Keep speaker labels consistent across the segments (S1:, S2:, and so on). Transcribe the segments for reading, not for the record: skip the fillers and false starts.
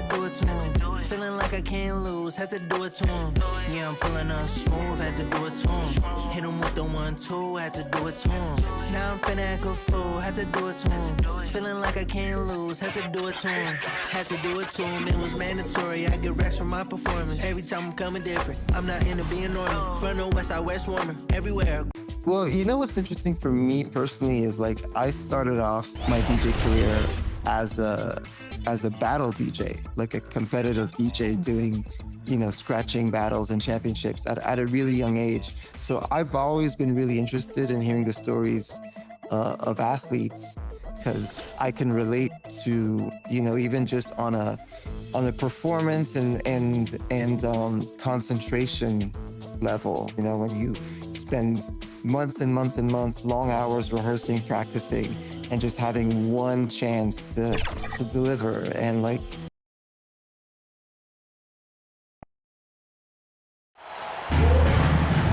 S1: do it to him. Feeling like I can't lose, had to do it to him. Yeah, I'm pulling up smooth, had to do it to him. Hit him with the 1-2, had to do it to him. Now I'm finna act a fool, had to do it to him. Feeling like I can't lose, had to do it to him. Had to do it to him, it was mandatory. I get racks from my performance. Every time I'm coming different, I'm not into being normal. From the west, I west warmer, everywhere.
S2: Well, you know what's interesting for me personally is like I started off my DJ career as a battle DJ, like a competitive DJ doing, you know, scratching battles and championships at a really young age. So I've always been really interested in hearing the stories of athletes because I can relate to, you know, even just on a performance and concentration level. You know, when you spend months and months and months, long hours rehearsing, practicing, and just having one chance to deliver and like.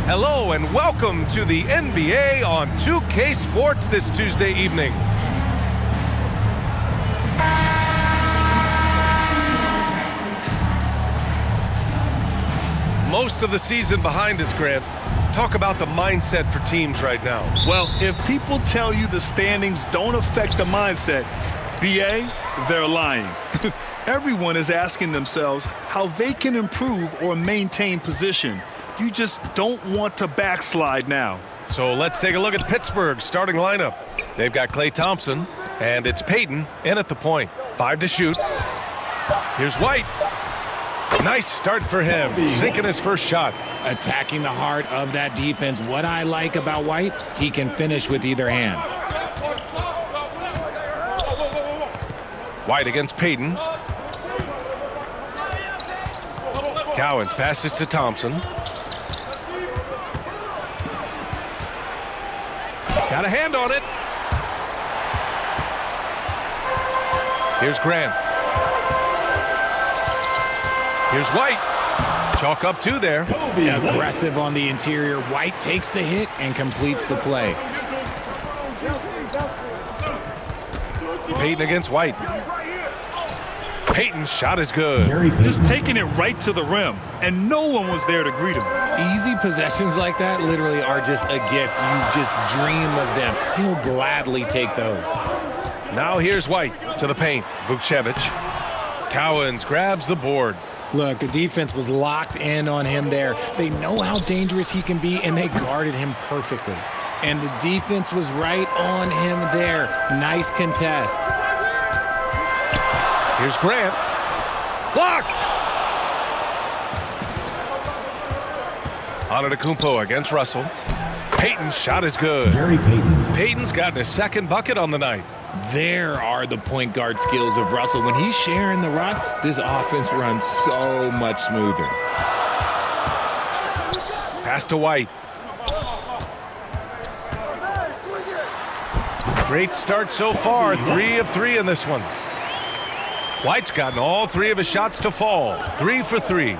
S3: Hello and welcome to the NBA on 2K Sports this Tuesday evening. Most of the season behind us, Grant. Talk about the mindset for teams right now.
S4: Well, if people tell you the standings don't affect the mindset, BA, they're lying. Everyone is asking themselves how they can improve or maintain position. You just don't want to backslide now.
S3: So let's take a look at Pittsburgh's starting lineup. They've got Klay Thompson, and it's Payton in at the point. 5 to shoot. Here's White. Nice start for him, sinking his first shot.
S5: Attacking the heart of that defense. What I like about White, he can finish with either hand.
S3: White against Payton. Cowens passes to Thompson. Got a hand on it. Here's Grant. Here's White. Chalk up 2 there.
S5: Aggressive on the interior. White takes the hit and completes the play.
S3: Payton against White. Payton's shot is good.
S4: Just taking it right to the rim, and no one was there to greet him.
S5: Easy possessions like that literally are just a gift. You just dream of them. He'll gladly take those.
S3: Now here's White to the paint. Vukcevic. Cowens grabs the board.
S5: Look, the defense was locked in on him there. They know how dangerous he can be, and they guarded him perfectly. And the defense was right on him there. Nice contest.
S3: Here's Grant. Blocked! Antetokounmpo against Russell. Payton's shot is good. Payton's gotten his second bucket on the night.
S5: There are the point guard skills of Russell. When he's sharing the rock, this offense runs so much smoother.
S3: Pass to White. Great start so far. 3 of 3 in this one. White's gotten all 3 of his shots to fall. 3 for 3.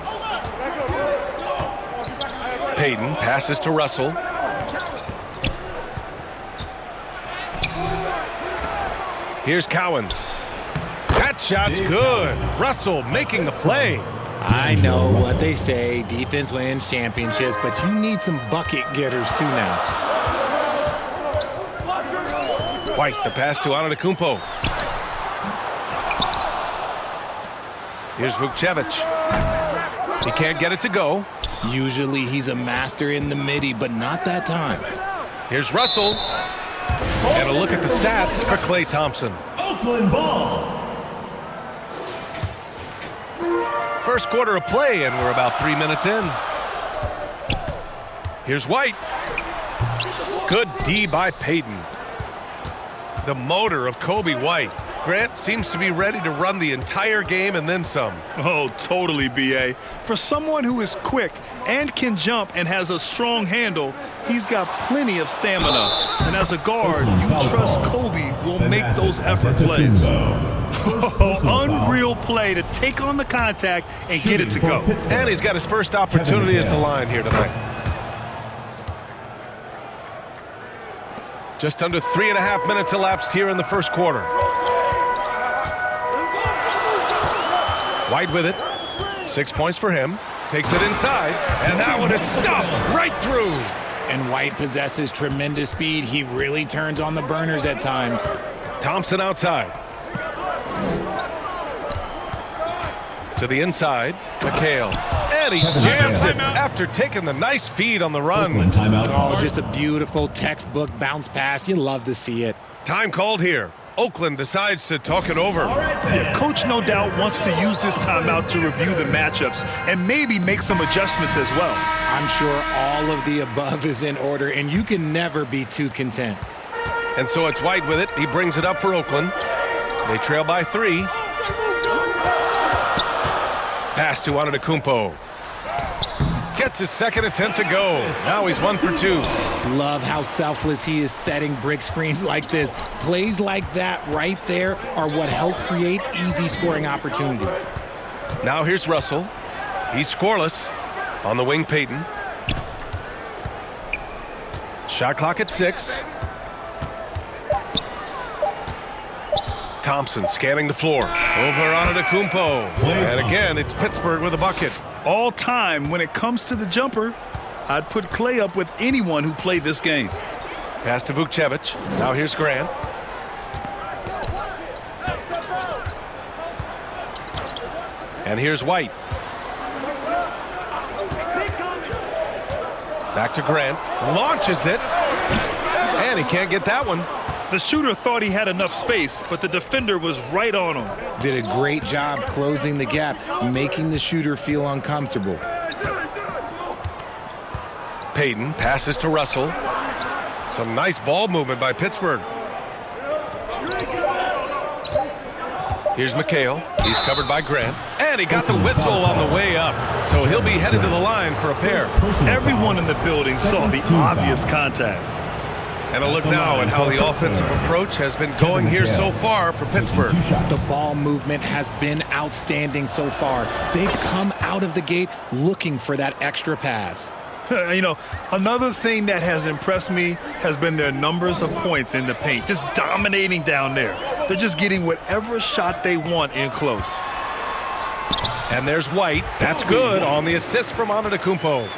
S3: Payton passes to Russell. Here's Cowens. That shot's good. Russell making the play.
S5: I know what they say, defense wins championships, but you need some bucket getters too now.
S3: White, the pass to Antetokounmpo. Here's Vukcevic. He can't get it to go.
S5: Usually he's a master in the midi, but not that time.
S3: Here's Russell. And a look at the stats for Klay Thompson.
S6: Oakland ball.
S3: First quarter of play, and we're about 3 minutes in. Here's White. Good D by Payton. The motor of Kobe White. Grant seems to be ready to run the entire game and then some.
S4: Oh, totally, BA. For someone who is quick and can jump and has a strong handle, he's got plenty of stamina. And as a guard, you trust Kobe will make those effort plays. Unreal play to take on the contact and get it to go.
S3: And he's got his first opportunity at the line here tonight. Just under 3.5 minutes elapsed here in the first quarter. White with it. 6 points for him. Takes it inside, and that one is stuffed right through.
S5: And White possesses tremendous speed. He really turns on the burners at times.
S3: Thompson outside. To the inside, McHale. And he jams it after taking the nice feed on the run.
S5: Oh, just a beautiful textbook bounce pass. You love to see it.
S3: Time called here. Oakland decides to talk it over.
S4: Yeah, coach no doubt wants to use this timeout to review the matchups and maybe make some adjustments as well.
S5: I'm sure all of the above is in order, and you can never be too content.
S3: And so it's White with it. He brings it up for Oakland. They trail by 3. Pass to Antetokounmpo. Gets his second attempt to go. Now he's 1 for 2.
S5: Love how selfless he is setting brick screens like this. Plays like that right there are what help create easy scoring opportunities.
S3: Now here's Russell. He's scoreless. On the wing, Payton. Shot clock at 6. Thompson scanning the floor. Over Antetokounmpo. And again, it's Pittsburgh with a bucket.
S4: All time, when it comes to the jumper, I'd put Clay up with anyone who played this game.
S3: Pass to Vukcevic. Now here's Grant. And here's White. Back to Grant. Launches it. And he can't get that one.
S4: The shooter thought he had enough space, but the defender was right on him.
S5: Did a great job closing the gap, making the shooter feel uncomfortable.
S3: Payton passes to Russell. Some nice ball movement by Pittsburgh. Here's McHale. He's covered by Grant. And he got the whistle on the way up. So he'll be headed to the line for a pair.
S4: Everyone in the building saw the obvious contact.
S3: And a look now at how the offensive approach has been going here so far for Pittsburgh.
S5: The ball movement has been outstanding so far. They've come out of the gate looking for that extra pass.
S4: You know, another thing that has impressed me has been their numbers of points in the paint, just dominating down there. They're just getting whatever shot they want in close.
S3: And there's White. That's good on the assist from Antetokounmpo.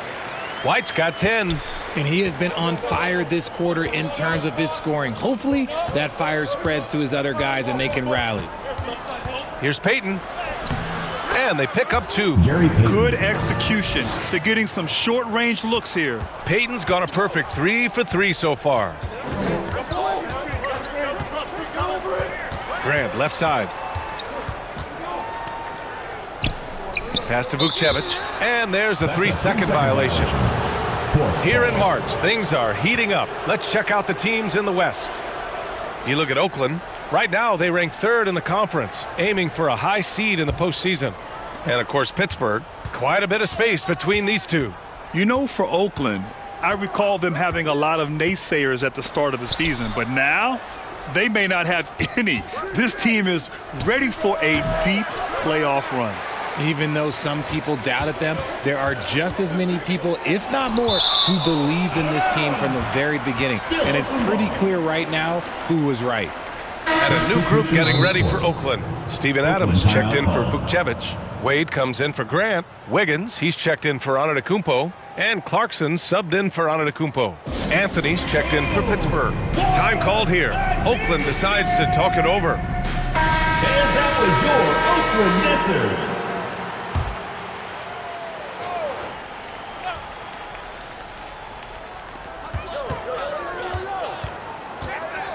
S3: White's got 10.
S5: And he has been on fire this quarter in terms of his scoring. Hopefully that fire spreads to his other guys and they can rally.
S3: Here's Payton. And they pick up 2.
S4: Good execution. They're getting some short-range looks here.
S3: Payton's gone a perfect 3 for 3 so far. Grant, left side. Pass to Vukcevic. And there's a 3-second violation. Here in March, things are heating up. Let's check out the teams in the West. You look at Oakland. Right now, they rank 3rd in the conference, aiming for a high seed in the postseason. And, of course, Pittsburgh. Quite a bit of space between these two.
S4: You know, for Oakland, I recall them having a lot of naysayers at the start of the season. But now, they may not have any. This team is ready for a deep playoff run.
S5: Even though some people doubted them, there are just as many people, if not more, who believed in this team from the very beginning. And it's pretty clear right now who was right.
S3: And a new group getting ready for Oakland. Steven Adams checked in for Vukcevic. Wade comes in for Grant. Wiggins, he's checked in for Antetokounmpo. And Clarkson subbed in for Antetokounmpo. Anthony's checked in for Pittsburgh. Time called here. Oakland decides to talk it over.
S6: And that was your Oakland Netters.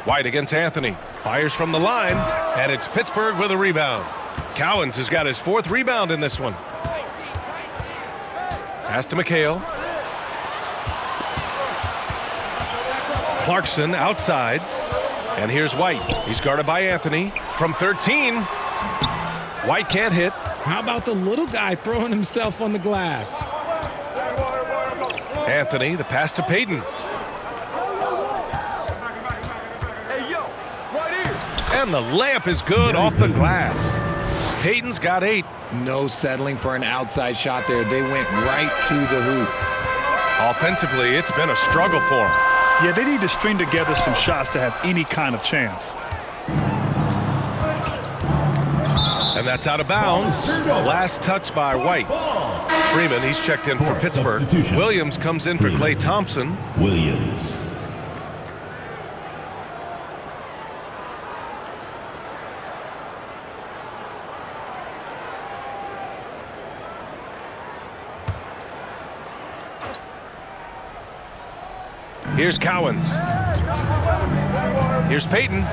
S3: White against Anthony. Fires from the line, and it's Pittsburgh with a rebound. Cowens has got his 4th rebound in this one. Pass to McHale. Clarkson outside. And here's White. He's guarded by Anthony from 13. White can't hit.
S5: How about the little guy throwing himself on the glass?
S3: Anthony, the pass to Payton. And the layup is good off the glass. Payton's got 8.
S5: No settling for an outside shot there. They went right to the hoop.
S3: Offensively, it's been a struggle for him.
S4: Yeah, they need to string together some shots to have any kind of chance.
S3: And that's out of bounds. Last touch by White. Freeman, he's checked in for Pittsburgh. Williams comes in for Klay Thompson.
S6: Williams.
S3: Here's Cowens. Here's Payton.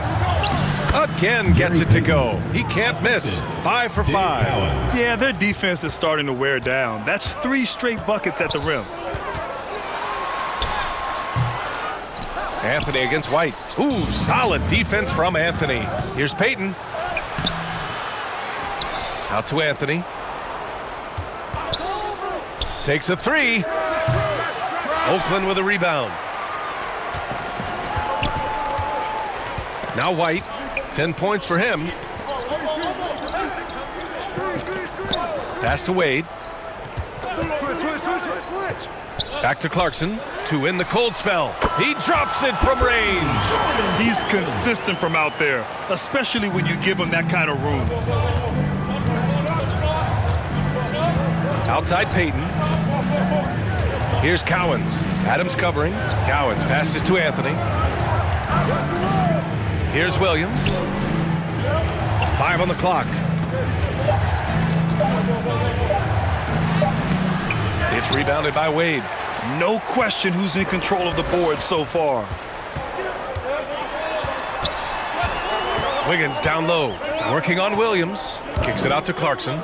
S3: Again gets it to go. He can't miss. 5 for 5.
S4: Yeah, their defense is starting to wear down. That's 3 straight buckets at the rim.
S3: Anthony against White. Ooh, solid defense from Anthony. Here's Payton. Out to Anthony. Takes a 3. Oakland with a rebound. Now White. 10 points for him. Pass to Wade. Back to Clarkson. 2 in the cold spell. He drops it from range.
S4: He's consistent from out there, especially when you give him that kind of room.
S3: Outside Payton. Here's Cowens. Adams covering. Cowens passes to Anthony. Here's Williams. 5 on the clock. It's rebounded by Wade.
S4: No question who's in control of the board so far.
S3: Wiggins down low. Working on Williams. Kicks it out to Clarkson.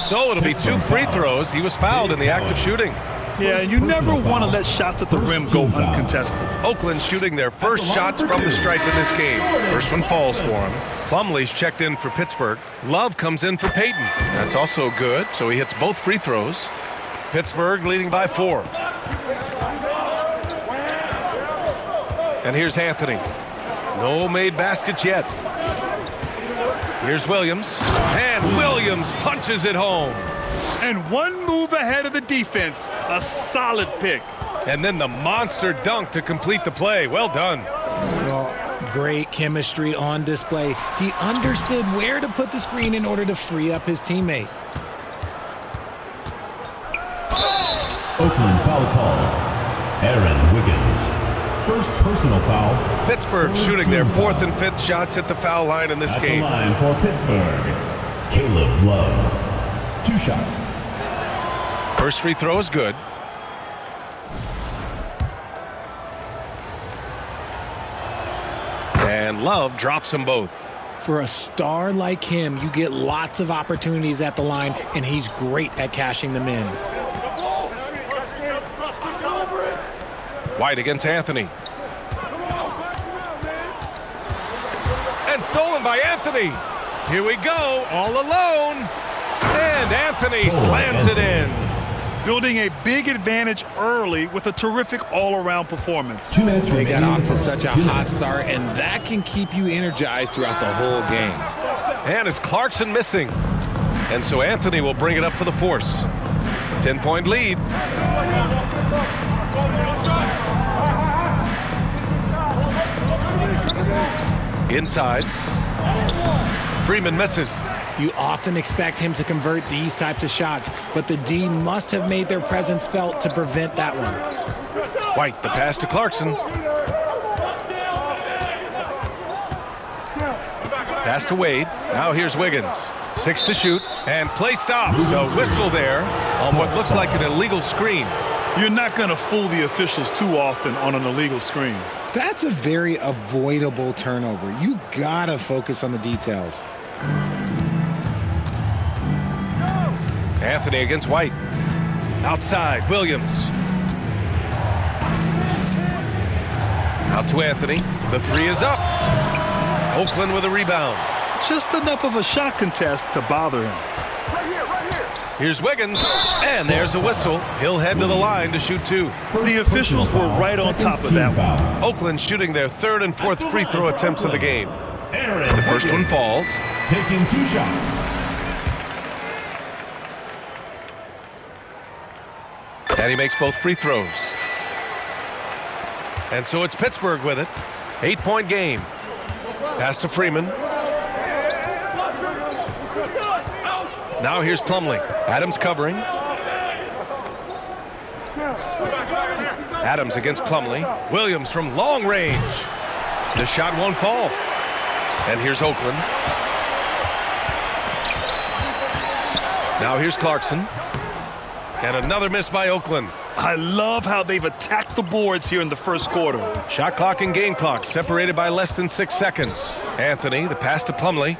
S3: So it'll be 2 free throws. He was fouled in the act of shooting.
S4: Yeah, and you never want to let shots at the rim go uncontested.
S3: Oakland shooting their first shots from the stripe in this game. First one falls for him. Plumlee's checked in for Pittsburgh. Love comes in for Payton. That's also good, so he hits both free throws. Pittsburgh leading by 4. And here's Anthony. No made baskets yet. Here's Williams. And Williams punches it home.
S4: And 1 move ahead of the defense. A solid pick.
S3: And then the monster dunk to complete the play. Well done.
S5: Well, great chemistry on display. He understood where to put the screen in order to free up his teammate.
S6: Oakland foul call. Aaron Wiggins. First personal foul.
S3: Pittsburgh shooting their 4th and 5th shots at the foul line in this
S6: At
S3: game.
S6: the line for Pittsburgh. Caleb Love. 2 shots.
S3: First free throw is good. And Love drops them both.
S5: For a star like him, you get lots of opportunities at the line, and he's great at cashing them in.
S3: White against Anthony. And stolen by Anthony. Here we go, all alone. And Anthony slams it in.
S4: Building a big advantage early with a terrific all-around performance.
S6: 2 minutes
S5: They
S6: remaining.
S5: got off to such a hot start, and that can keep you energized throughout the whole game.
S3: And it's Clarkson missing. And so Anthony will bring it up for the force. 10-point lead. Inside. Freeman misses.
S5: You often expect him to convert these types of shots, but the D must have made their presence felt to prevent that one.
S3: White, the pass to Clarkson. Pass to Wade. Now here's Wiggins. 6 to shoot, and play stops. A whistle there on what looks like an illegal screen.
S4: You're not going to fool the officials too often on an illegal screen.
S5: That's a very avoidable turnover. You gotta focus on the details.
S3: Anthony against White. Outside, Williams. Out to Anthony. The 3 is up. Oakland with a rebound.
S4: Just enough of a shot contest to bother him.
S3: Here's Wiggins, and there's a whistle. He'll head to the line to shoot 2.
S4: The officials were right on top of that one.
S3: Oakland shooting their 3rd and 4th free throw attempts of the game. The first one falls.
S6: Taking 2 shots.
S3: And he makes both free throws. And so it's Pittsburgh with it. 8-point game. Pass to Freeman. Now here's Plumlee. Adams covering. Adams against Plumlee. Williams from long range. The shot won't fall. And here's Oakland. Now here's Clarkson. And another miss by Oakland.
S4: I love how they've attacked the boards here in the first quarter.
S3: Shot clock and game clock separated by less than 6 seconds. Anthony, the pass to Plumlee.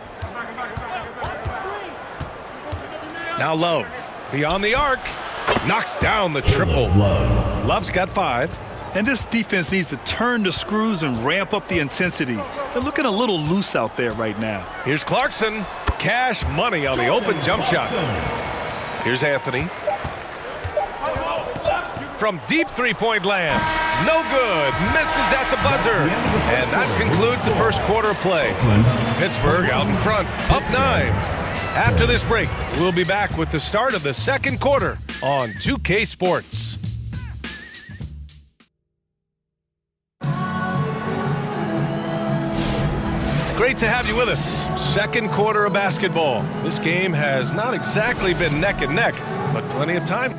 S3: Now Love, beyond the arc, knocks down the triple. Love's got 5.
S4: And this defense needs to turn the screws and ramp up the intensity. They're looking a little loose out there right now.
S3: Here's Clarkson. Cash money on the open jump shot. Here's Anthony. From deep three-point land. No good. Misses at the buzzer. And that concludes the first quarter of play. Pittsburgh out in front. Up 9. After this break, we'll be back with the start of the second quarter on 2K Sports. Great to have you with us. Second quarter of basketball. This game has not exactly been neck and neck, but plenty of time.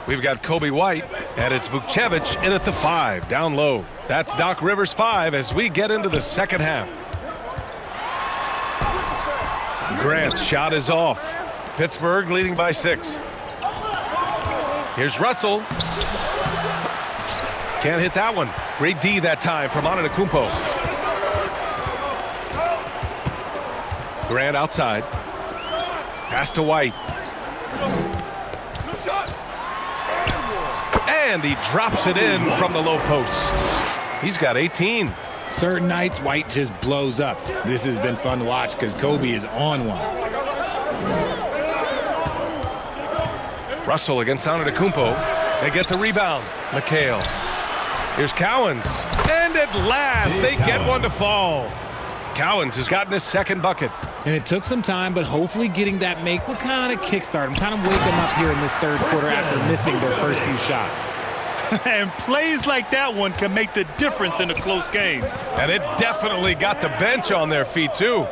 S3: We've got Kobe White, and it's Vukcevic in at the 5, down low. That's Doc Rivers' 5 as we get into the second half. Grant's shot is off. Pittsburgh leading by 6. Here's Russell. Can't hit that one. Great D that time from Antetokounmpo. Grant outside. Pass to White. And he drops it in from the low post. He's got 18.
S5: Certain nights, White just blows up. This has been fun to watch because Kobe is on one.
S3: Russell against Antetokounmpo. They get the rebound. McHale. Here's Cowens. And at last, they get one to fall. Cowens has gotten his second bucket.
S5: And it took some time, but hopefully getting that make will kind of kickstart them, kind of wake them up here in this third quarter after missing their first few shots.
S4: And plays like that one can make the difference in a close game.
S3: And it definitely got the bench on their feet, too.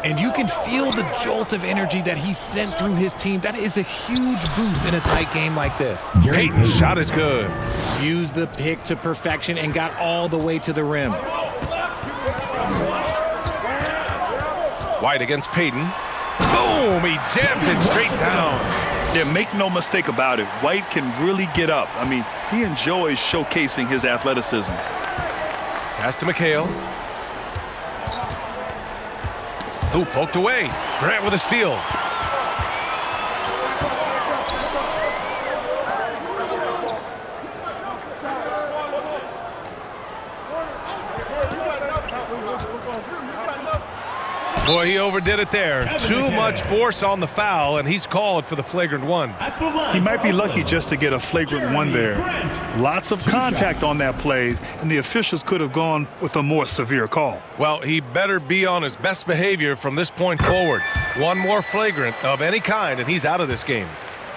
S5: And you can feel the jolt of energy that he sent through his team. That is a huge boost in a tight game like this.
S3: Payton's shot is good.
S5: Used the pick to perfection and got all the way to the rim.
S3: White against Payton. Boom! He jams it straight down.
S4: Yeah, make no mistake about it. White can really get up. I mean, he enjoys showcasing his athleticism.
S3: Pass to McHale. Who poked away. Grant with a steal. Boy, he overdid it there. Too much force on the foul, and he's called for the flagrant 1.
S4: He might be lucky just to get a flagrant 1 there. Lots of contact on that play, and the officials could have gone with a more severe call.
S3: Well, he better be on his best behavior from this point forward. One more flagrant of any kind, and he's out of this game.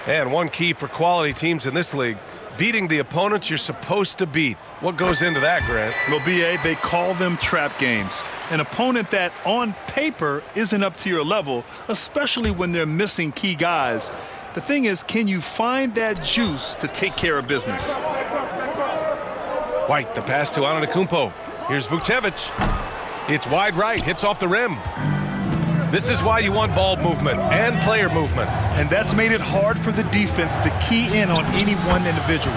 S3: And one key for quality teams in this league, beating the opponents you're supposed to beat. What goes into that, Grant?
S4: Well, B.A., they call them trap games. An opponent that, on paper, isn't up to your level, especially when they're missing key guys. The thing is, can you find that juice to take care of business?
S3: White, the pass to Antetokounmpo. Here's Vukcevic. It's wide right, hits off the rim. This is why you want ball movement and player movement.
S4: And that's made it hard for the defense to key in on any one individual.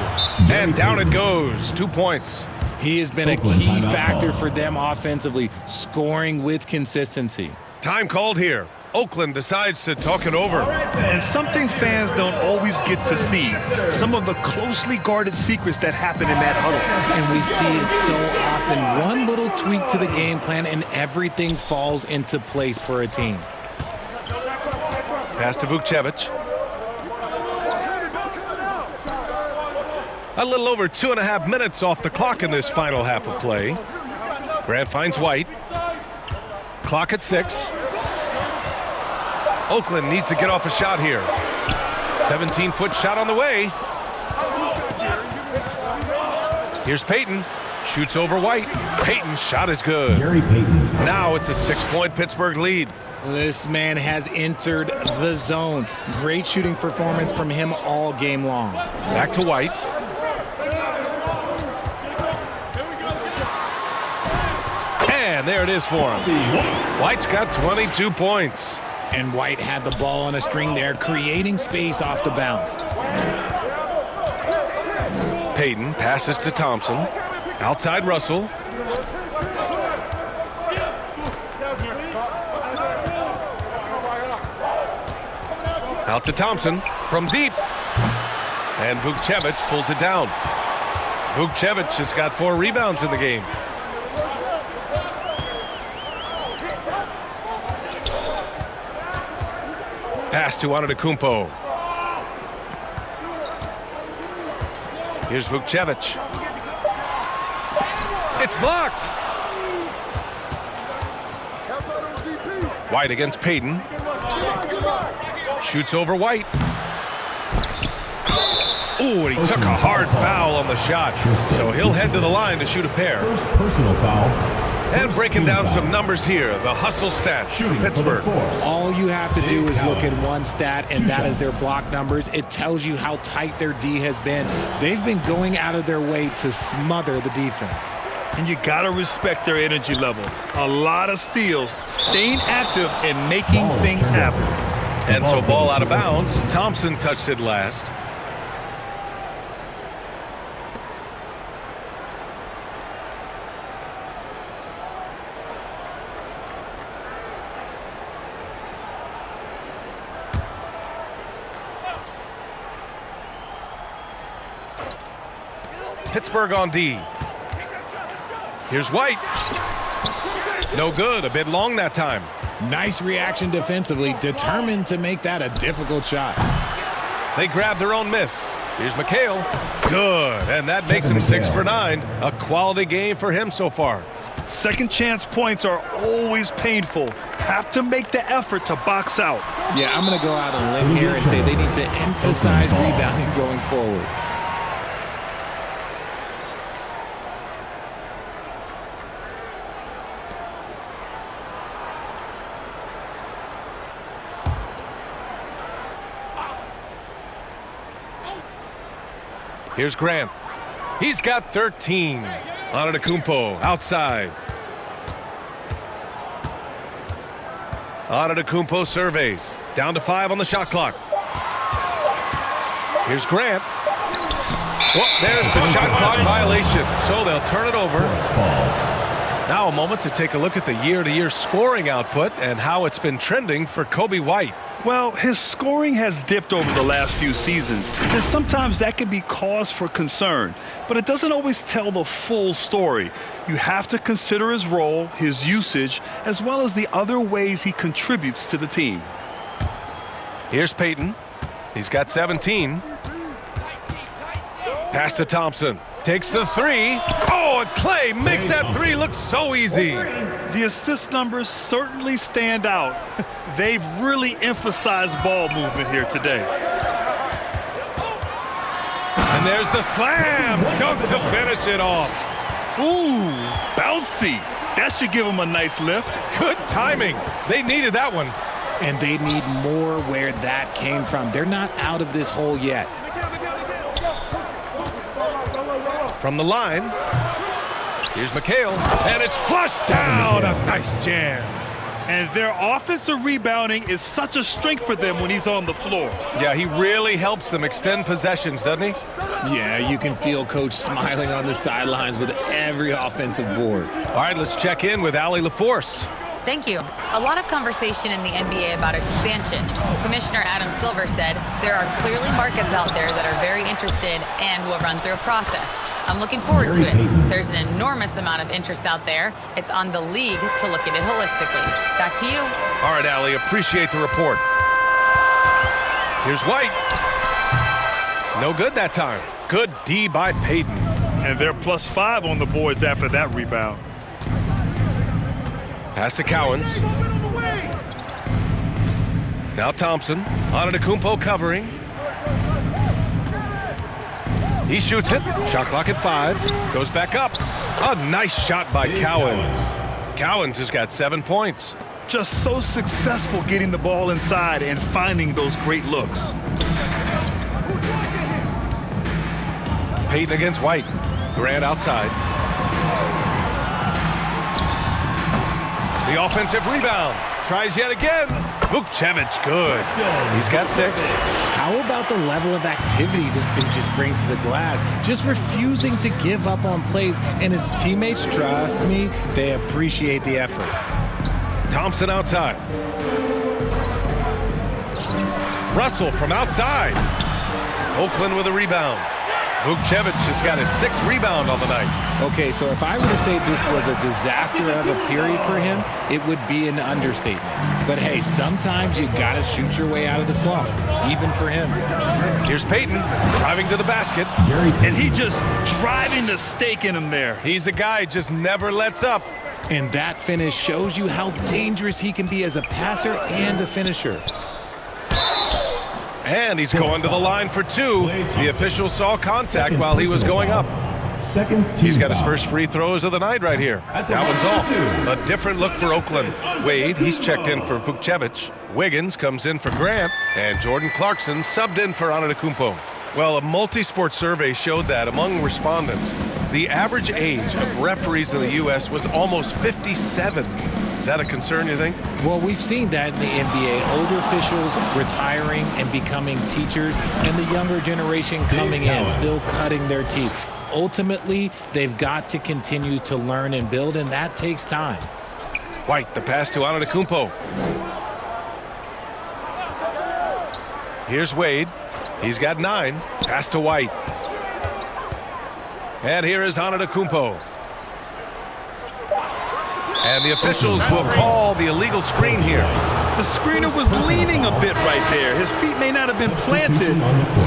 S3: And down it goes. 2 points.
S5: He has been a key factor for them offensively, scoring with consistency.
S3: Time called here. Oakland decides to talk it over.
S4: And something fans don't always get to see, some of the closely guarded secrets that happen in that huddle.
S5: And we see it so often. One little tweak to the game plan and everything falls into place for a team.
S3: Pass to Vukcevic. A little over 2.5 minutes off the clock in this final half of play. Grant finds White. Clock at 6. Oakland needs to get off a shot here. 17-foot shot on the way. Here's Payton. Shoots over White. Payton's shot is good.
S6: Gary Payton.
S3: Now it's a 6-point Pittsburgh lead.
S5: This man has entered the zone. Great shooting performance from him all game long.
S3: Back to White. And there it is for him. White's got 22 points.
S5: And White had the ball on a string there, creating space off the bounce.
S3: Payton passes to Thompson. Outside Russell. Out to Thompson from deep. And Vukcevic pulls it down. Vukcevic has got 4 rebounds in the game. Pass to Antetokounmpo. Here's Vukcevic. It's blocked. White against Payton. Shoots over White. Ooh, and he took a hard foul on the shot. So he'll head to the line to shoot a pair.
S6: First personal foul.
S3: And breaking down some numbers here, the hustle stats from Pittsburgh.
S5: All you have to do is look at one stat, and that is their block numbers. It tells you how tight their D has been. They've been going out of their way to smother the defense.
S4: And you got to respect their energy level. A lot of steals, staying active and making things happen.
S3: And so ball out of bounds. Thompson touched it last. Pittsburgh on D. Here's White. No good. A bit long that time.
S5: Nice reaction defensively, determined to make that a difficult shot.
S3: They grab their own miss. Here's McHale. Good. And that makes him 6 for 9. A quality game for him so far.
S4: Second chance points are always painful. Have to make the effort to box out.
S5: Yeah, I'm going to go out on a limb here and say they need to emphasize rebounding going forward.
S3: Here's Grant. He's got 13. Antetokounmpo outside. Antetokounmpo surveys. Down to 5 on the shot clock. Here's Grant. Well, there's the shot clock violation. So they'll turn it over. Now a moment to take a look at the year-to-year scoring output and how it's been trending for Coby White.
S4: Well, his scoring has dipped over the last few seasons, and sometimes that can be cause for concern. But it doesn't always tell the full story. You have to consider his role, his usage, as well as the other ways he contributes to the team.
S3: Here's Payton. He's got 17. Pass to Thompson. Takes the 3. Oh, and Clay makes that 3 look so easy.
S4: The assist numbers certainly stand out. They've really emphasized ball movement here today.
S3: And there's the slam dunk to finish it off.
S4: Ooh, bouncy. That should give him a nice lift.
S3: Good timing. They needed that one.
S5: And they need more where that came from. They're not out of this hole yet.
S3: From the line, here's McHale, and it's flushed down. A nice jam.
S4: And their offensive rebounding is such a strength for them when he's on the floor.
S3: Yeah, he really helps them extend possessions, doesn't he?
S5: Yeah, you can feel Coach smiling on the sidelines with every offensive board.
S3: All right, let's check in with Allie LaForce.
S7: Thank you. A lot of conversation in the NBA about expansion. Commissioner Adam Silver said there are clearly markets out there that are very interested and will run through a process. I'm looking forward to it. There's an enormous amount of interest out there. It's on the league to look at it holistically. Back to you.
S3: All right, Allie, appreciate the report. Here's White. No good that time. Good D by Payton.
S4: And they're +5 on the boards after that rebound.
S3: Pass to Cowens. Now Thompson. Antetokounmpo covering. He shoots it. Shot clock at 5. Goes back up. A nice shot by Cowens. Cowens has got 7 points.
S4: Just so successful getting the ball inside and finding those great looks.
S3: Payton against White. Grant outside. The offensive rebound. Tries yet again. Vukcevic, good. He's got 6.
S5: How about the level of activity this dude just brings to the glass? Just refusing to give up on plays, and his teammates, trust me, they appreciate the effort.
S3: Thompson outside. Russell from outside. Oakland with a rebound. Vukcevic has got his 6th rebound on the night.
S5: Okay, so if I were to say this was a disaster of a period for him, it would be an understatement. But hey, sometimes you gotta shoot your way out of the slump, even for him.
S3: Here's Payton driving to the basket.
S4: And he just driving the stake in him there.
S3: He's a guy just never lets up.
S5: And that finish shows you how dangerous he can be as a passer and a finisher.
S3: And he's going to the line for 2. The official saw contact while he was going up. He's got his first free throws of the night right here. That one's off. A different look for Oakland. Wade, he's checked in for Vukcevic. Wiggins comes in for Grant. And Jordan Clarkson subbed in for Antetokounmpo. Well, a multi-sport survey showed that among respondents, the average age of referees in the U.S. was almost 57. Is that a concern, you think?
S5: Well, we've seen that in the NBA. Older officials retiring and becoming teachers, and the younger generation coming in, still cutting their teeth. Ultimately, they've got to continue to learn and build, and that takes time.
S3: White, the pass to Antetokounmpo. Here's Wade. He's got 9. Pass to White. And here is Antetokounmpo. And the officials will call the illegal screen here.
S4: The screener was leaning a bit right there. His feet may not have been planted.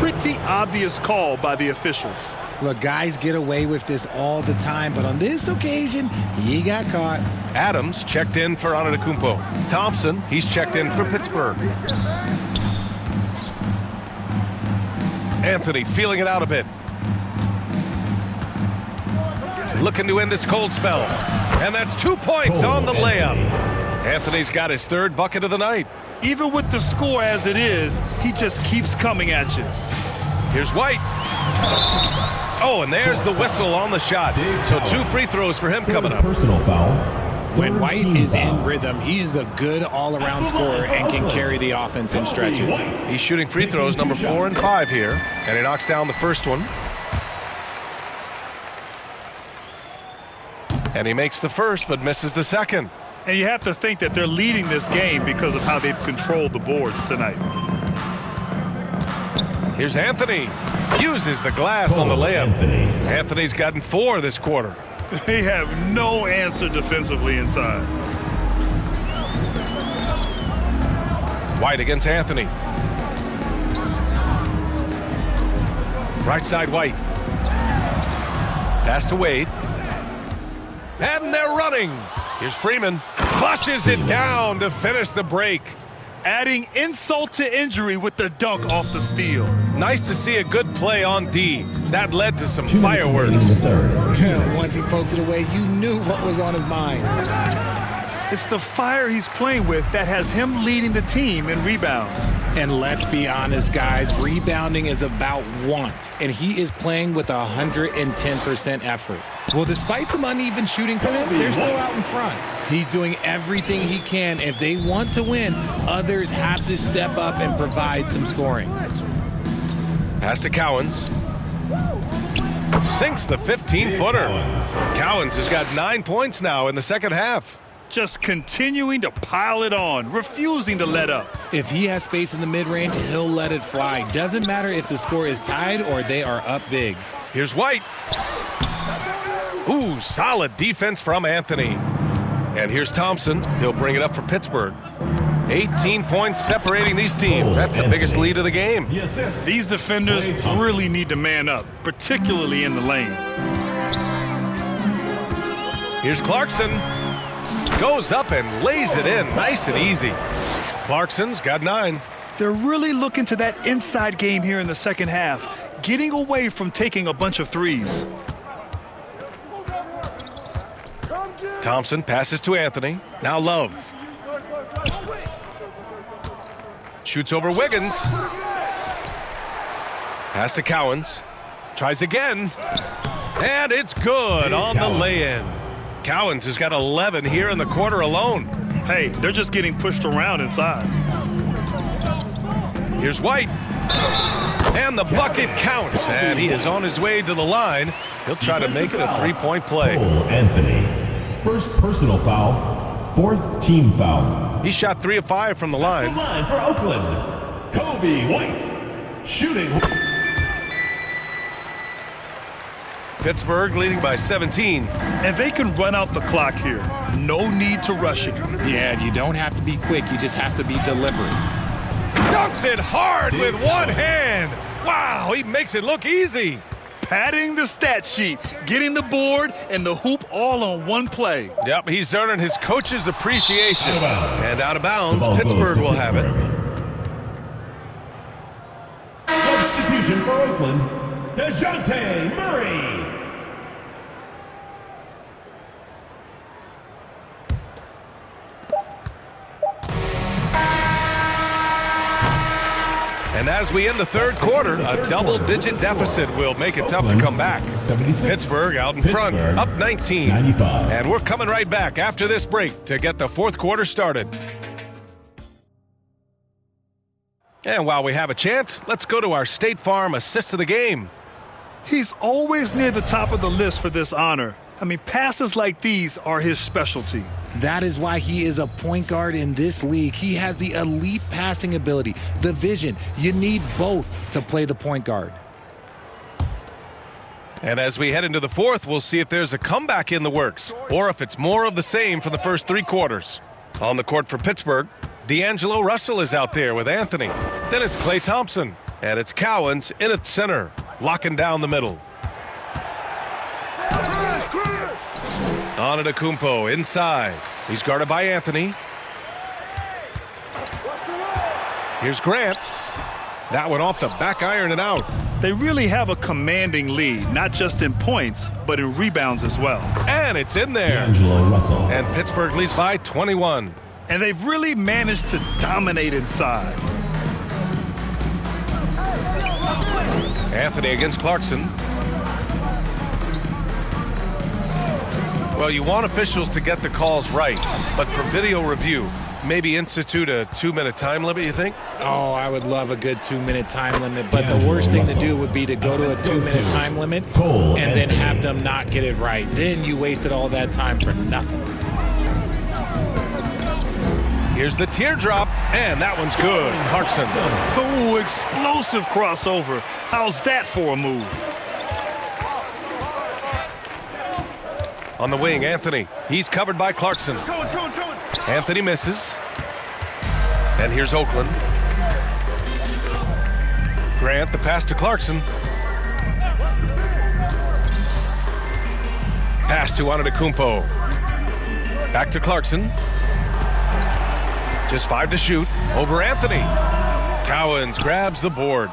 S4: Pretty obvious call by the officials.
S5: Look, guys get away with this all the time, but on this occasion, he got caught.
S3: Adams checked in for Antetokounmpo. Thompson, he's checked in for Pittsburgh. Anthony feeling it out a bit. Looking to end this cold spell. And that's 2 points on the layup. Anthony's got his 3rd bucket of the night.
S4: Even with the score as it is, he just keeps coming at you.
S3: Here's White. Oh, and there's the whistle on the shot. So 2 free throws for him coming up.
S6: Personal foul.
S5: When White is in rhythm, he is a good all-around scorer and can carry the offense in stretches.
S3: He's shooting free throws number 4 and 5 here. And he knocks down the first one. And he makes the first, but misses the second.
S4: And you have to think that they're leading this game because of how they've controlled the boards tonight.
S3: Here's Anthony. Uses the glass on the layup. Anthony's gotten 4 this quarter.
S4: They have no answer defensively inside.
S3: White against Anthony. Right side White. Pass to Wade. And they're running. Here's Freeman. Flushes it down to finish the break.
S4: Adding insult to injury with the dunk off the steal.
S3: Nice to see a good play on D. That led to some fireworks.
S5: Once he poked it away, you knew what was on his mind.
S4: It's the fire he's playing with that has him leading the team in rebounds.
S5: And let's be honest, guys, rebounding is about want, and he is playing with 110% effort. Well, despite some uneven shooting from him, they're still out in front. He's doing everything he can. If they want to win, others have to step up and provide some scoring.
S3: Pass to Cowens. Sinks the 15-footer. Cowens has got 9 points now in the second half.
S4: Just continuing to pile it on, refusing to let up.
S5: If he has space in the mid-range, he'll let it fly. Doesn't matter if the score is tied or they are up big.
S3: Here's White. Ooh, solid defense from Anthony. And here's Thompson. He'll bring it up for Pittsburgh. 18 points separating these teams. That's the biggest lead of the game.
S4: These defenders really need to man up, particularly in the lane.
S3: Here's Clarkson. Goes up and lays it in nice and easy. Clarkson's got 9.
S4: They're really looking to that inside game here in the second half, getting away from taking a bunch of threes.
S3: Thompson passes to Anthony. Now Love. Shoots over Wiggins. Pass to Cowens. Tries again. And it's good on the lay-in. Cowens has got 11 here in the quarter alone.
S4: Hey, they're just getting pushed around inside.
S3: Here's White. And the bucket counts. And he is on his way to the line. He'll try to make it a 3-point play.
S6: Cole Anthony. First personal foul. 4th team foul.
S3: He shot 3 of 5 from the line.
S6: The line for Oakland. Kobe White. Shooting.
S3: Pittsburgh leading by 17.
S4: And they can run out the clock here. No need to rush it.
S5: Yeah, you don't have to be quick. You just have to be deliberate.
S3: Dunks it hard with one hand. Wow, he makes it look easy.
S4: Padding the stat sheet, getting the board and the hoop all on one play.
S3: Yep, he's earning his coach's appreciation. And out of bounds,
S6: The ball
S3: Pittsburgh
S6: goes to
S3: will have it.
S6: Substitution for Oakland. DeJounte Murray.
S3: And as we end the third quarter, a double-digit deficit will make it tough to come back.
S6: 76.
S3: Pittsburgh out in front, up 19.
S6: 95.
S3: And we're coming right back after this break to get the fourth quarter started. And while we have a chance, let's go to our State Farm assist of the game.
S4: He's always near the top of the list for this honor. I mean, passes like these are his specialty.
S5: That is why he is a point guard in this league. He has the elite passing ability, the vision. You need both to play the point guard.
S3: And as we head into the fourth, we'll see if there's a comeback in the works or if it's more of the same for the first 3 quarters. On the court for Pittsburgh, D'Angelo Russell is out there with Anthony. Then it's Klay Thompson, and it's Cowens in at center, locking down the middle. Antetokounmpo inside. He's guarded by Anthony. Here's Grant. That one off the back iron and out.
S4: They really have a commanding lead, not just in points, but in rebounds as well.
S3: And it's in there.
S6: D'Angelo Russell.
S3: And Pittsburgh leads by 21.
S4: And they've really managed to dominate inside.
S3: Anthony against Clarkson. Well, you want officials to get the calls right, but for video review, maybe institute a 2-minute time limit, you think?
S5: Oh, I would love a good 2-minute time limit, but the worst thing to do would be to go to a 2-minute time limit and then have them not get it right. Then you wasted all that time for nothing.
S3: Here's the teardrop, and that one's good. Clarkson.
S4: Oh, explosive crossover. How's that for a move?
S3: On the wing, Anthony. He's covered by Clarkson. Anthony misses. And here's Oakland. Grant, the pass to Clarkson. Pass to Antetokounmpo. Back to Clarkson. Just 5 to shoot. Over Anthony. Cowens grabs the board.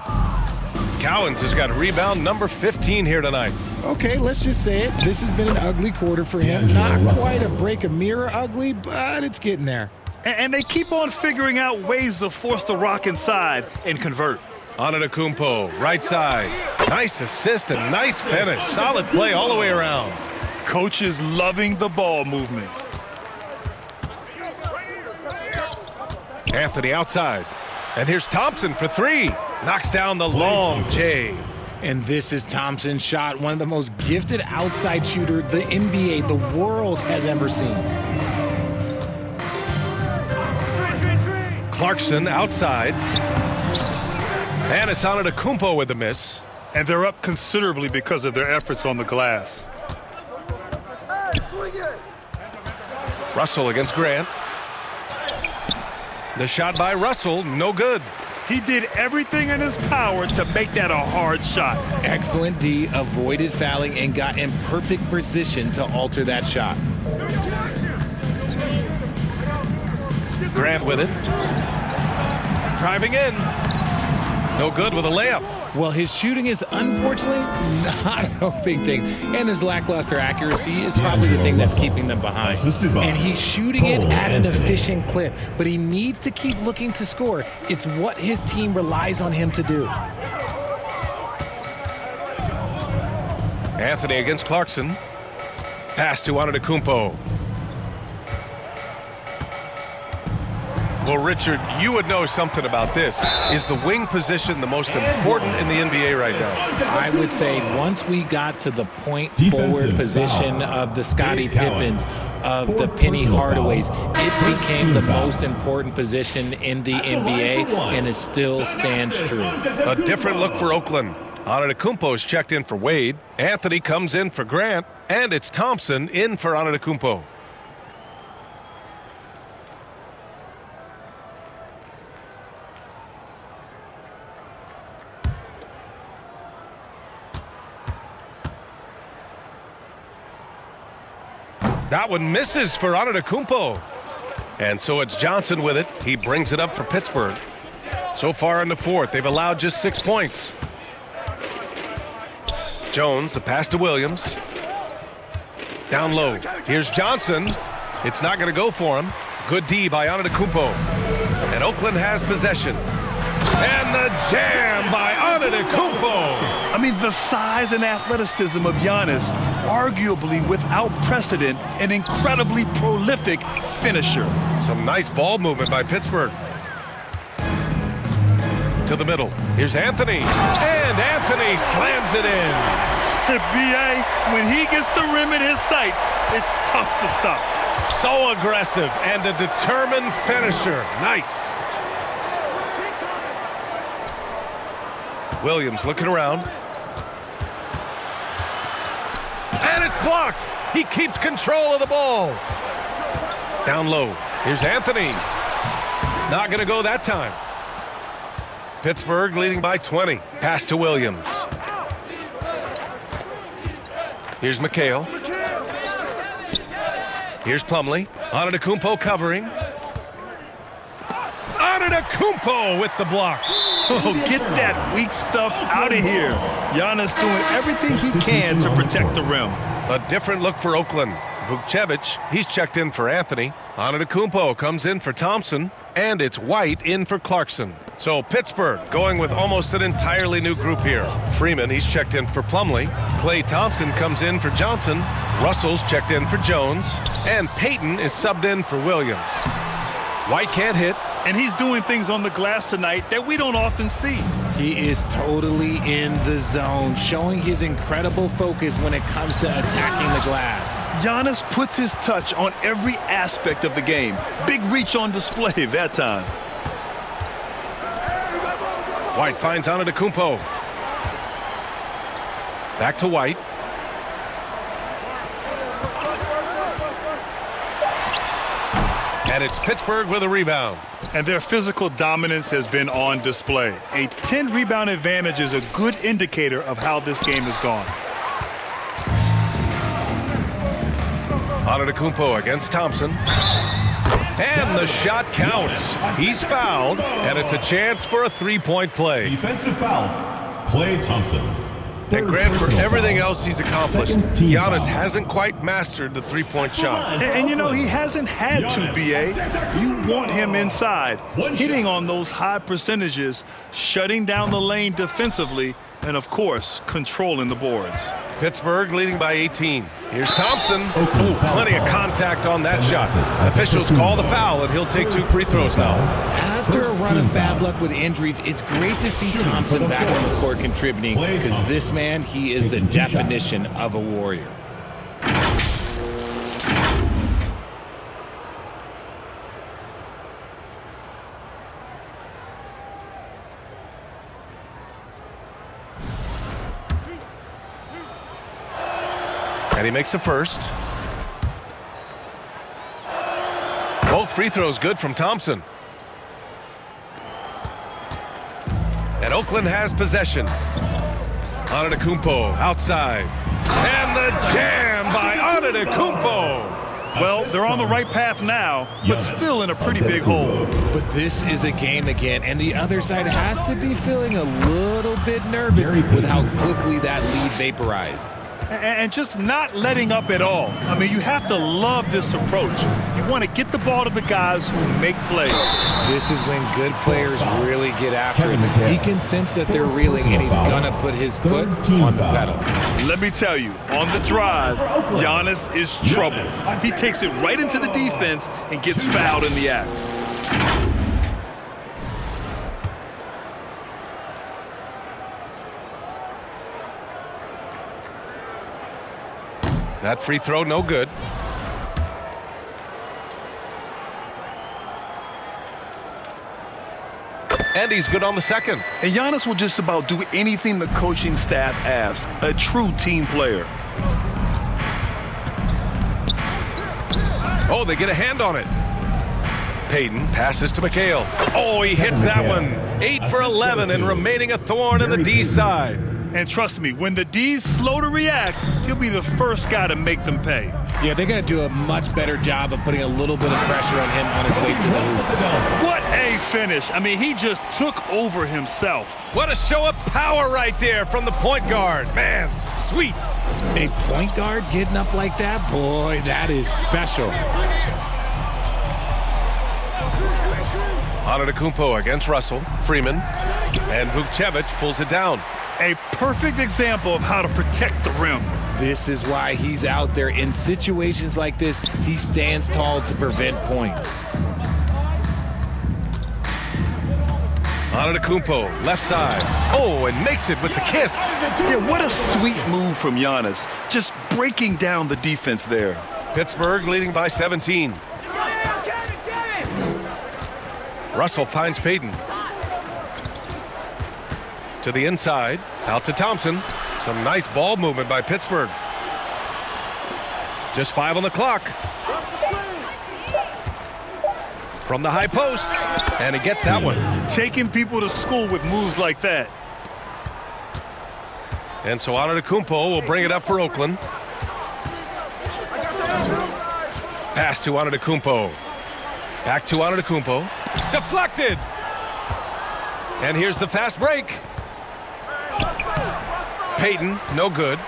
S3: Cowens has got rebound number 15 here tonight.
S5: Okay, let's just say it. This has been an ugly quarter for him. Not quite a break a mirror ugly, but it's getting there.
S4: And they keep on figuring out ways to force the rock inside and convert.
S3: Antetokounmpo, right side. Nice assist and nice finish. Solid play all the way around.
S4: Coach is loving the ball movement.
S3: Anthony outside. And here's Thompson for 3. Knocks down the long J.
S5: And this is Thompson's shot, one of the most gifted outside shooter the NBA, the world has ever seen.
S3: Clarkson outside. And it's Antetokounmpo with the miss.
S4: And they're up considerably because of their efforts on the glass.
S3: Russell against Grant. The shot by Russell, no good.
S4: He did everything in his power to make that a hard shot.
S5: Excellent D, avoided fouling, and got in perfect position to alter that shot.
S3: Grant with it. Driving in. No good with a layup.
S5: Well, his shooting is unfortunately not helping things, and his lackluster accuracy is probably the thing that's keeping them behind. And he's shooting it at an efficient clip, but he needs to keep looking to score. It's what his team relies on him to do.
S3: Anthony against Clarkson. Pass to Antetokounmpo. Well, Richard, you would know something about this. Is the wing position the most important in the NBA right now?
S5: I would say once we got to the point forward position of the Scottie Pippens, of the Penny Hardaways, it became the most important position in the NBA, and it still stands true.
S3: A different look for Oakland. Antetokounmpo's checked in for Wade. Anthony comes in for Grant, and it's Thompson in for Antetokounmpo. That one misses for Antetokounmpo. And so it's Johnson with it. He brings it up for Pittsburgh. So far in the fourth, they've allowed just 6 points. Jones, the pass to Williams. Down low. Here's Johnson. It's not going to go for him. Good D by Antetokounmpo. And Oakland has possession. And the jam by Antetokounmpo.
S4: I mean, the size and athleticism of Giannis, arguably without precedent, an incredibly prolific finisher.
S3: Some nice ball movement by Pittsburgh. To the middle. Here's Anthony. And Anthony slams it in.
S4: B.A., when he gets the rim in his sights, it's tough to stop.
S3: So aggressive and a determined finisher. Nice. Williams looking around. And it's blocked. He keeps control of the ball. Down low. Here's Anthony. Not going to go that time. Pittsburgh leading by 20. Pass to Williams. Here's McHale. Here's Plumlee. Antetokounmpo covering. Antetokounmpo with the block.
S4: Oh, get that weak stuff out of here. Giannis doing everything he can to protect the rim.
S3: A different look for Oakland. Vukcevic, he's checked in for Anthony. Antetokounmpo comes in for Thompson. And it's White in for Clarkson. So Pittsburgh going with almost an entirely new group here. Freeman, he's checked in for Plumlee. Klay Thompson comes in for Johnson. Russell's checked in for Jones. And Payton is subbed in for Williams. White can't hit.
S4: And he's doing things on the glass tonight that we don't often see.
S5: He is totally in the zone, showing his incredible focus when it comes to attacking the glass.
S4: Giannis puts his touch on every aspect of the game. Big reach on display that time.
S3: White finds Antetokounmpo. Back to White. And it's Pittsburgh with a rebound.
S4: And their physical dominance has been on display. A 10-rebound advantage is a good indicator of how this game has gone.
S3: Antetokounmpo against Thompson. And the shot counts. He's fouled, and it's a chance for a three-point play.
S6: Defensive foul, Klay Thompson.
S3: And Grant, for everything else he's accomplished, Giannis hasn't quite mastered the three-point shot.
S4: And you know, he hasn't had to, B.A. You want him inside, hitting on those high percentages, shutting down the lane defensively, and, of course, controlling the boards.
S3: Pittsburgh leading by 18. Here's Thompson. Ooh, plenty of contact on that shot. Officials call the foul, and he'll take 2 free throws now.
S5: After a run of bad luck with injuries, it's great to see Thompson back on the court contributing, because this man, he is the definition of a warrior.
S3: And he makes a first. Both free throws good from Thompson. And Oakland has possession. Antetokounmpo outside. And the jam by Antetokounmpo.
S4: Well, they're on the right path now, but still in a pretty big hole.
S5: But this is a game again, and the other side has to be feeling a little bit nervous with how quickly that lead vaporized.
S4: And just not letting up at all. I mean, you have to love this approach. You want to get the ball to the guys who make plays.
S5: This is when good players really get after it. He can sense that they're reeling, and he's going to put his foot on the pedal.
S4: Let me tell you, on the drive, Giannis is trouble. He takes it right into the defense and gets fouled in the act.
S3: That free throw, no good. And he's good on the second.
S4: And Giannis will just about do anything the coaching staff asks. A true team player.
S3: Oh, they get a hand on it. Payton passes to McHale. Oh, he hits that one. 8 for 11 and remaining a thorn in the D side.
S4: And trust me, when the D's slow to react, he'll be the first guy to make them pay.
S5: Yeah, they're going to do a much better job of putting a little bit of pressure on him on his way to the hoop.
S4: What a finish. I mean, he just took over himself.
S3: What a show of power right there from the point guard. Man, sweet.
S5: A point guard getting up like that? Boy, that is special.
S3: Antetokounmpo against Russell, Freeman, and Vukcevic pulls it down.
S4: A perfect example of how to protect the rim.
S5: This is why he's out there. In situations like this, he stands tall to prevent points.
S3: Antetokounmpo, left side. Oh, and makes it with the kiss.
S4: Yeah, what a sweet move from Giannis. Just breaking down the defense there.
S3: Pittsburgh leading by 17. Russell finds Payton. To the inside, out to Thompson. Some nice ball movement by Pittsburgh. Just 5 on the clock. From the high post, and he gets that one.
S4: Taking people to school with moves like that.
S3: And so Antetokounmpo will bring it up for Oakland. Pass to Antetokounmpo. Back to Antetokounmpo. Deflected! And here's the fast break. Payton, no good.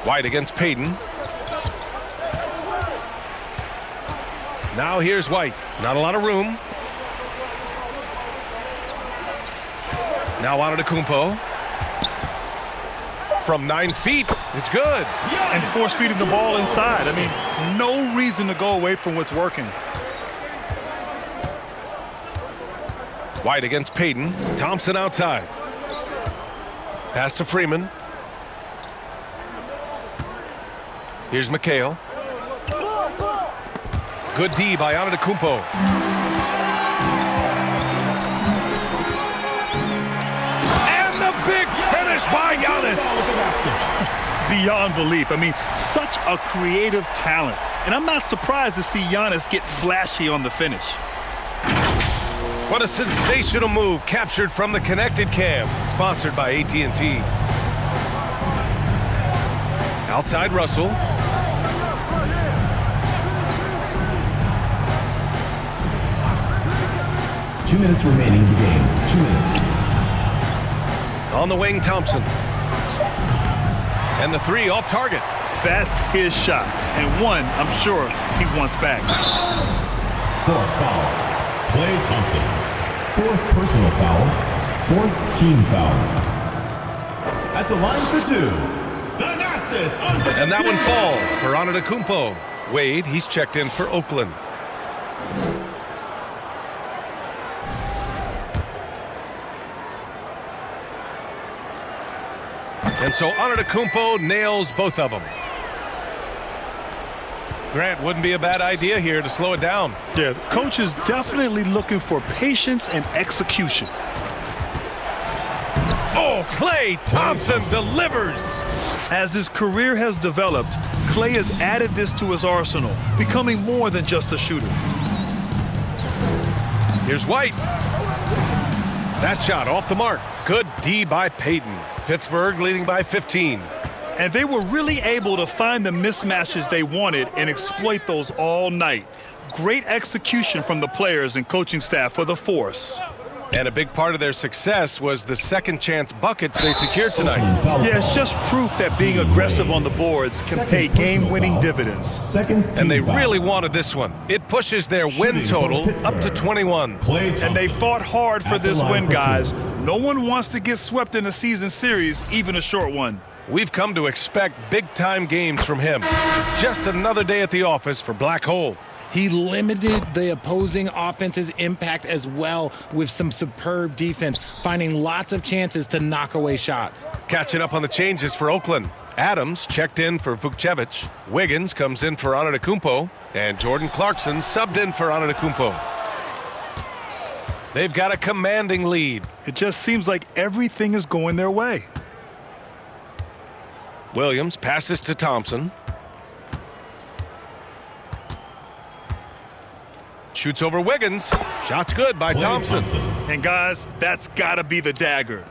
S3: White against Payton. Now here's White. Not a lot of room. Now Antetokounmpo. From 9 feet. It's good.
S4: And force feeding the ball inside. I mean, no reason to go away from what's working.
S3: White against Payton. Thompson outside. Pass to Freeman. Here's McHale. Good D by Antetokounmpo. And the big finish by Giannis.
S4: Beyond belief. I mean, such a creative talent. And I'm not surprised to see Giannis get flashy on the finish.
S3: What a sensational move captured from the Connected Cam, sponsored by AT&T. Outside Russell.
S6: Two minutes remaining in the game. 2 minutes.
S3: On the wing, Thompson. And the three off target.
S4: That's his shot. And one, I'm sure, he wants back.
S6: Force foul. Klay Thompson. 4th personal foul. 4th team foul. At the line for 2.
S3: And that one falls for Antetokounmpo. Wade, he's checked in for Oakland. And so Antetokounmpo nails both of them. Grant, wouldn't be a bad idea here to slow it down.
S4: Yeah, the coach is definitely looking for patience and execution.
S3: Oh, Klay Thompson delivers.
S4: As his career has developed, Klay has added this to his arsenal, becoming more than just a shooter.
S3: Here's White. That shot off the mark. Good D by Payton. Pittsburgh leading by 15.
S4: And they were really able to find the mismatches they wanted and exploit those all night. Great execution from the players and coaching staff for the Force.
S3: And a big part of their success was the second chance buckets they secured tonight.
S4: Yeah, it's just proof that being aggressive on the boards can pay game-winning dividends.
S3: And they really wanted this one. It pushes their win total up to 21.
S4: And they fought hard for this win, guys. No one wants to get swept in a season series, even a short one.
S3: We've come to expect big-time games from him. Just another day at the office for Black Hole.
S5: He limited the opposing offense's impact as well with some superb defense, finding lots of chances to knock away shots.
S3: Catching up on the changes for Oakland. Adams checked in for Vukcevic. Wiggins comes in for Antetokounmpo. And Jordan Clarkson subbed in for Antetokounmpo. They've got a commanding lead.
S4: It just seems like everything is going their way.
S3: Williams passes to Thompson. Shoots over Wiggins. Shot's good by Thompson.
S4: And guys, that's got to be the dagger.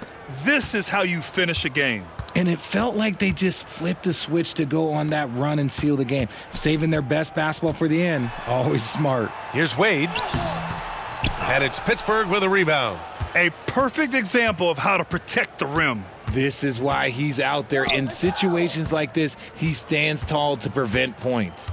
S4: This is how you finish a game.
S5: And it felt like they just flipped the switch to go on that run and seal the game, saving their best basketball for the end. Always smart.
S3: Here's Wade. And it's Pittsburgh with a rebound.
S4: A perfect example of how to protect the rim.
S5: This is why he's out there. In situations like this, he stands tall to prevent points.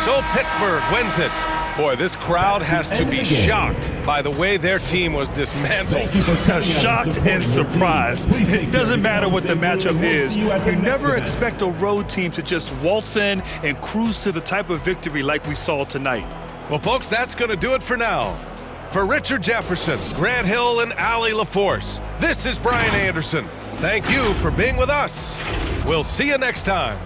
S3: So Pittsburgh wins it. Boy, this crowd has to be shocked by the way their team was dismantled.
S4: Shocked and surprised. It doesn't matter what the matchup is. You never expect a road team to just waltz in and cruise to the type of victory like we saw tonight.
S3: Well, folks, that's going to do it for now. For Richard Jefferson, Grant Hill, and Allie LaForce, this is Brian Anderson. Thank you for being with us. We'll see you next time.